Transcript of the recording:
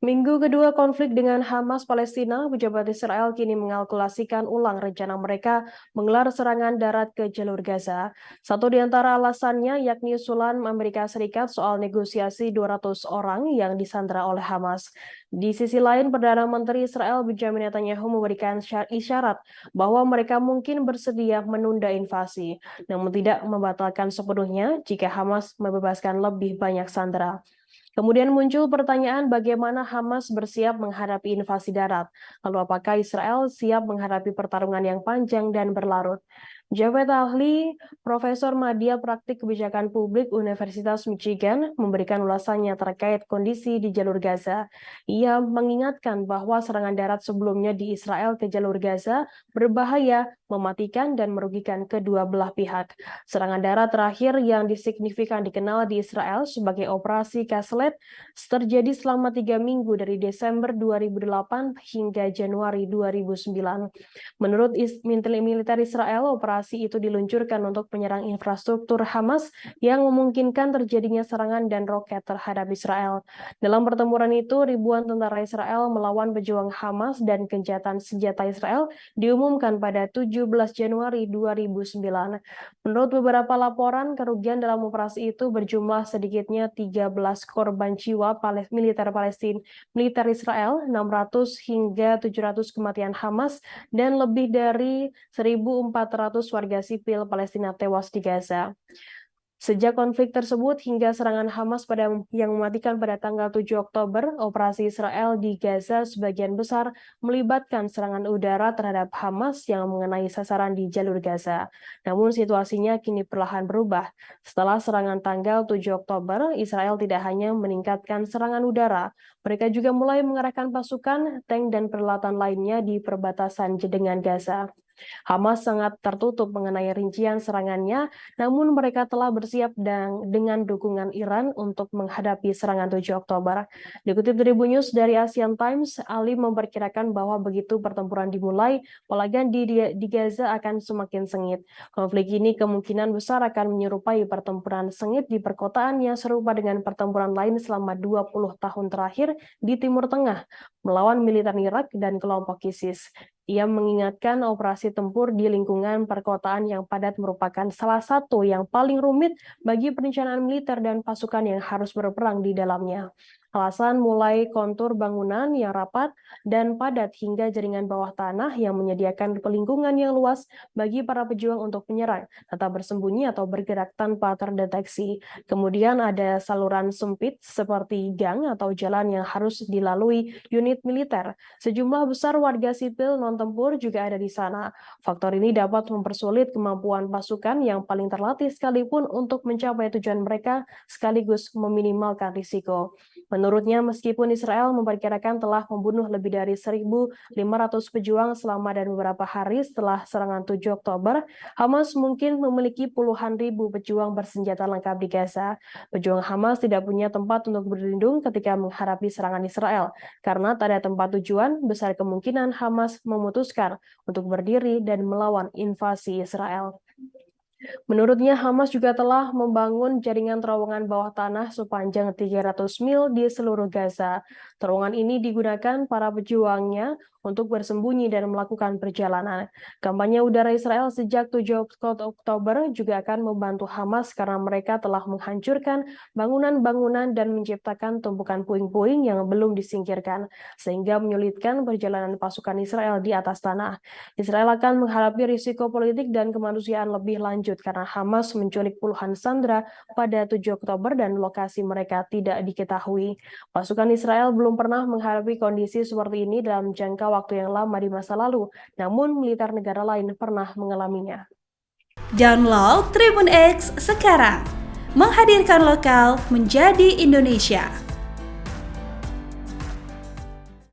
Minggu kedua konflik dengan Hamas Palestina, pejabat Israel kini mengalkulasikan ulang rencana mereka menggelar serangan darat ke jalur Gaza. Satu di antara alasannya yakni usulan Amerika Serikat soal negosiasi 200 orang yang disandra oleh Hamas. Di sisi lain, Perdana Menteri Israel Benjamin Netanyahu memberikan isyarat bahwa mereka mungkin bersedia menunda invasi, namun tidak membatalkan sepenuhnya jika Hamas membebaskan lebih banyak sandera. Kemudian muncul pertanyaan bagaimana Hamas bersiap menghadapi invasi darat. Lalu apakah Israel siap menghadapi pertarungan yang panjang dan berlarut? Jawab ahli Profesor Madya Praktik Kebijakan Publik Universitas Michigan memberikan ulasannya terkait kondisi di jalur Gaza. Ia mengingatkan bahwa serangan darat sebelumnya di Israel ke jalur Gaza berbahaya, mematikan, dan merugikan kedua belah pihak. Serangan darat terakhir yang signifikan dikenal di Israel sebagai Operasi Kaslet terjadi selama 3 minggu dari Desember 2008 hingga Januari 2009. Menurut militer Israel, operasi itu diluncurkan untuk menyerang infrastruktur Hamas yang memungkinkan terjadinya serangan dan roket terhadap Israel. Dalam pertempuran itu, ribuan tentara Israel melawan pejuang Hamas dan gencatan senjata Israel diumumkan pada 17 Januari 2009. Menurut beberapa laporan, kerugian dalam operasi itu berjumlah sedikitnya 13 korban jiwa militer Israel, 600 hingga 700 kematian Hamas, dan lebih dari 1.400 warga sipil Palestina tewas di Gaza. Sejak konflik tersebut hingga serangan Hamas yang mematikan pada tanggal 7 Oktober, operasi Israel di Gaza sebagian besar melibatkan serangan udara terhadap Hamas yang mengenai sasaran di jalur Gaza. Namun situasinya kini perlahan berubah. Setelah serangan tanggal 7 Oktober, Israel tidak hanya meningkatkan serangan udara, mereka juga mulai mengerahkan pasukan, tank, dan peralatan lainnya di perbatasan dengan Gaza. Hamas sangat tertutup mengenai rincian serangannya, namun mereka telah bersiap dengan dukungan Iran untuk menghadapi serangan 7 Oktober. Dikutip dari News dari Asian Times, Ali memperkirakan bahwa begitu pertempuran dimulai, pelagan di Gaza akan semakin sengit. Konflik ini kemungkinan besar akan menyerupai pertempuran sengit di perkotaan yang serupa dengan pertempuran lain selama 20 tahun terakhir di Timur Tengah, melawan militer Irak dan kelompok ISIS. Ia mengingatkan operasi tempur di lingkungan perkotaan yang padat merupakan salah satu yang paling rumit bagi perencanaan militer dan pasukan yang harus berperang di dalamnya. Alasan mulai kontur bangunan yang rapat dan padat hingga jaringan bawah tanah yang menyediakan lingkungan yang luas bagi para pejuang untuk menyerang, tetap bersembunyi atau bergerak tanpa terdeteksi. Kemudian ada saluran sempit seperti gang atau jalan yang harus dilalui unit militer. Sejumlah besar warga sipil non-tempur juga ada di sana. Faktor ini dapat mempersulit kemampuan pasukan yang paling terlatih sekalipun untuk mencapai tujuan mereka sekaligus meminimalkan risiko. Menurutnya, meskipun Israel memperkirakan telah membunuh lebih dari 1.500 pejuang selama dan beberapa hari setelah serangan 7 Oktober, Hamas mungkin memiliki puluhan ribu pejuang bersenjata lengkap di Gaza. Pejuang Hamas tidak punya tempat untuk berlindung ketika menghadapi serangan Israel. Karena tak ada tempat tujuan, besar kemungkinan Hamas memutuskan untuk berdiri dan melawan invasi Israel. Menurutnya, Hamas juga telah membangun jaringan terowongan bawah tanah sepanjang 300 mil di seluruh Gaza. Terowongan ini digunakan para pejuangnya untuk bersembunyi dan melakukan perjalanan. Kampanye udara Israel sejak 7 Oktober juga akan membantu Hamas karena mereka telah menghancurkan bangunan-bangunan dan menciptakan tumpukan puing-puing yang belum disingkirkan, sehingga menyulitkan perjalanan pasukan Israel di atas tanah. Israel akan menghadapi risiko politik dan kemanusiaan lebih lanjut karena Hamas menculik puluhan sandera pada 7 Oktober dan lokasi mereka tidak diketahui. Pasukan Israel belum pernah menghadapi kondisi seperti ini dalam jangka waktu yang lama di masa lalu, namun militer negara lain pernah mengalaminya. Download Tribun X sekarang, menghadirkan lokal menjadi Indonesia.